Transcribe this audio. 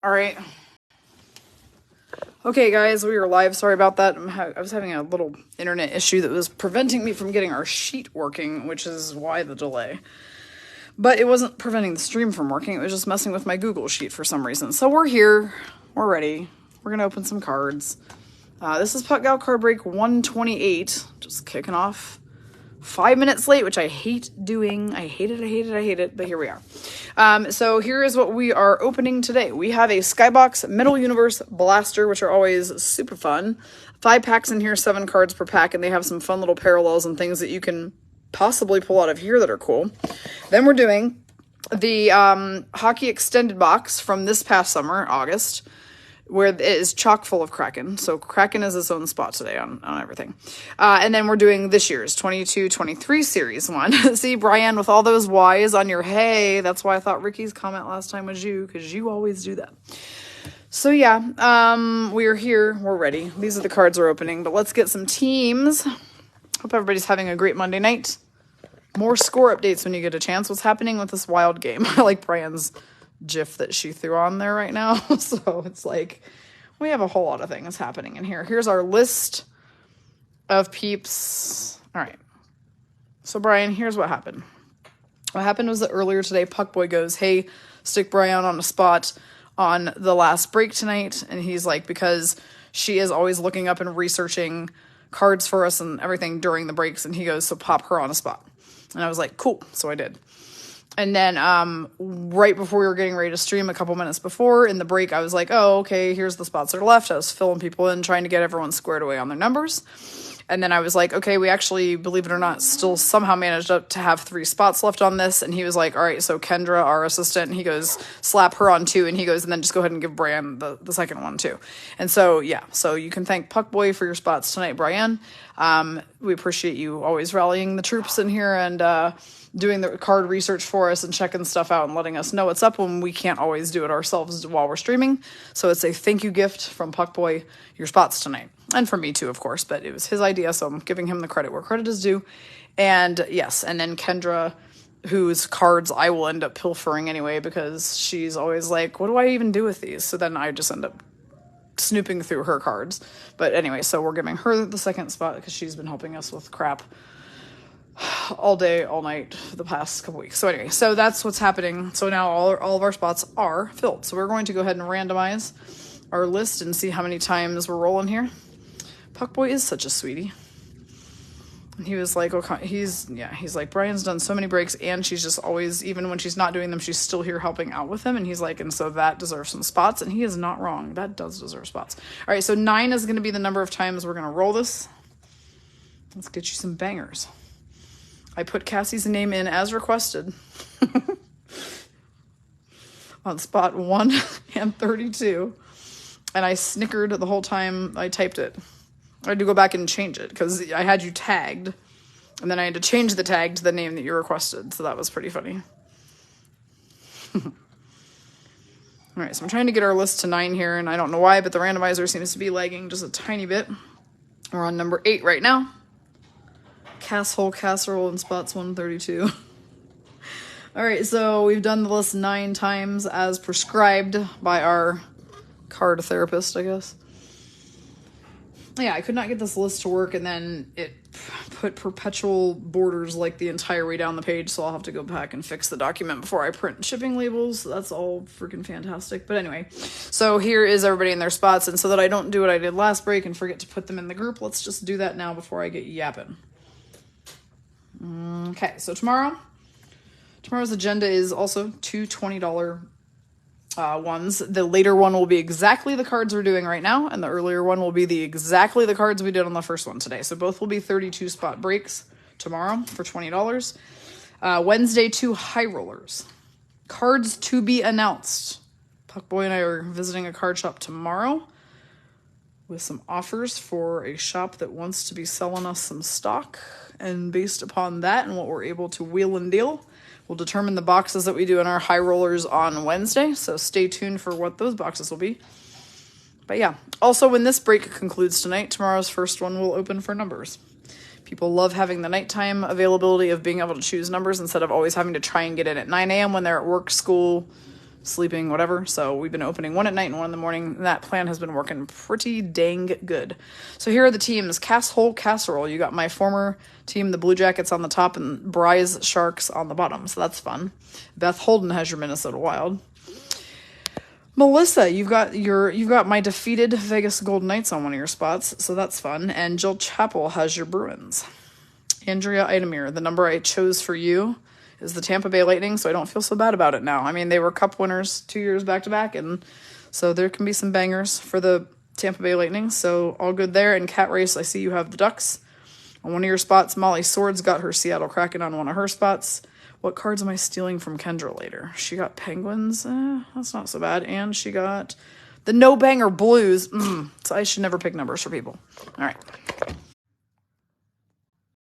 All right. Okay, guys, we are live. Sorry about that. I was having a little internet issue that was preventing me from getting our sheet working, which is why the delay. But it wasn't preventing the stream from working. It was just messing with my Google Sheet for some reason. So we're here. We're ready. We're going to open some cards. This is Puck Gal card break 128. Just kicking off 5 minutes late, which I hate doing. I hate it, but here we are. So here is what we are opening today. We have a Skybox Middle Universe Blaster, which are always super fun. 5 packs in here, 7 cards per pack, and they have some fun little parallels and things that you can possibly pull out of here that are cool. Then we're doing the Hockey Extended Box from this past summer, August, where it is chock full of Kraken. So Kraken is its own spot today on everything. And then we're doing this year's 22-23 series one. See, Brian, with all those Y's on your hey, that's why I thought Ricky's comment last time was you, because you always do that. So yeah, we are here. We're ready. These are the cards we're opening, but let's get some teams. Hope everybody's having a great Monday night. More score updates when you get a chance. What's happening with this wild game? I like Brian's GIF that she threw on there right now. So it's like we have a whole lot of things happening in here. Here's our list of peeps. All right. So Brian, here's what happened. What happened was that earlier today, Puckboy goes, hey, stick Brian on a spot on the last break tonight. And he's like, because she is always looking up and researching cards for us and everything during the breaks. And he goes, so pop her on a spot. And I was like, cool. So I did. And then right before we were getting ready to stream, a couple minutes before in the break, I was like, oh, okay, here's the spots that are left. I was filling people in, trying to get everyone squared away on their numbers. And then I was like, okay, we actually, believe it or not, still somehow managed up to have 3 spots left on this. And he was like, all right, so Kendra, our assistant, he goes, slap her on 2. And he goes, and then just go ahead and give Brian the second one too. And so, yeah, so you can thank Puckboy for your spots tonight, Brian. We appreciate you always rallying the troops in here and doing the card research for us and checking stuff out and letting us know what's up when we can't always do it ourselves while we're streaming. So it's a thank you gift from Puckboy, your spots tonight. And from me too, of course, but it was his idea, so I'm giving him the credit where credit is due. And yes, and then Kendra, whose cards I will end up pilfering anyway, because she's always like, what do I even do with these? So then I just end up snooping through her cards. But anyway, so we're giving her the second spot because she's been helping us with crap all day, all night for the past couple weeks. So anyway, so that's what's happening. So now all of our spots are filled. So we're going to go ahead and randomize our list and see how many times we're rolling here. Puckboy is such a sweetie. And he was like, okay, he's like, Brian's done so many breaks and she's just always, even when she's not doing them, she's still here helping out with him. And he's like, and so that deserves some spots. And he is not wrong. That does deserve spots. All right, so 9 is going to be the number of times we're going to roll this. Let's get you some bangers. I put Cassie's name in as requested on spot 1 and 32. And I snickered the whole time I typed it. I had to go back and change it because I had you tagged. And then I had to change the tag to the name that you requested. So that was pretty funny. All right, so I'm trying to get our list to 9 here. And I don't know why, but the randomizer seems to be lagging just a tiny bit. We're on number 8 right now. Casserole in spots 132. All right, so we've done the list 9 times as prescribed by our card therapist, I guess. Yeah, I could not get this list to work, and then it put perpetual borders like the entire way down the page, so I'll have to go back and fix the document before I print shipping labels. That's all freaking fantastic. But anyway, so here is everybody in their spots, and so that I don't do what I did last break and forget to put them in the group, let's just do that now before I get yapping. Okay, so tomorrow's agenda is also 2 $20 ones. The later one will be exactly the cards we're doing right now, and the earlier one will be exactly the cards we did on the first one today. So both will be 32 spot breaks tomorrow for $20. Wednesday, 2 high rollers. Cards to be announced. Puckboy and I are visiting a card shop tomorrow with some offers for a shop that wants to be selling us some stock. And based upon that and what we're able to wheel and deal, we'll determine the boxes that we do in our high rollers on Wednesday. So stay tuned for what those boxes will be. But yeah, also when this break concludes tonight, tomorrow's first one will open for numbers. People love having the nighttime availability of being able to choose numbers instead of always having to try and get in at 9 a.m. when they're at work, school, sleeping, whatever. So we've been opening one at night and one in the morning. And that plan has been working pretty dang good. So here are the teams. Casshole Casserole. You got my former team, the Blue Jackets, on the top and Bry's Sharks on the bottom. So that's fun. Beth Holden has your Minnesota Wild. Melissa, you've got my defeated Vegas Golden Knights on one of your spots, so that's fun. And Jill Chappell has your Bruins. Andrea Idemir, the number I chose for you is the Tampa Bay Lightning, so I don't feel so bad about it now. I mean, they were Cup winners 2 years back-to-back, and so there can be some bangers for the Tampa Bay Lightning, so all good there. And Cat Race, I see you have the Ducks on one of your spots. Molly Swords got her Seattle Kraken on one of her spots. What cards am I stealing from Kendra later? She got Penguins. That's not so bad. And she got the No Banger Blues. So I should never pick numbers for people. All right.